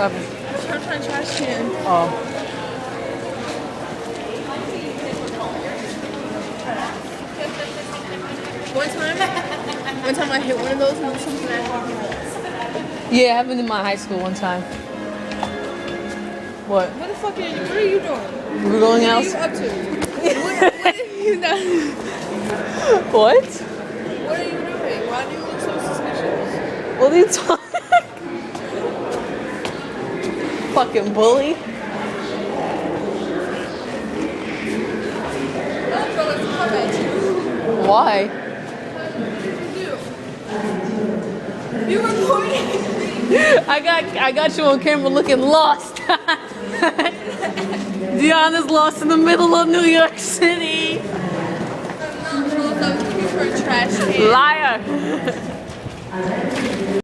happened? I'm trying to trash can. Oh. One time I hit one of those and it was something that happened. Yeah, it happened in my high school one time. What? What the fuck what are you doing? We're going What out. are you up to? What are you done? What? What are you doing? Why do you look so suspicious? What are you talking? Fucking bully. I'm going to come at you. Why? You recording? I got you on camera looking lost. Deanna's lost in the middle of New York City. I'm not lost. I'm looking for a trash can. Liar.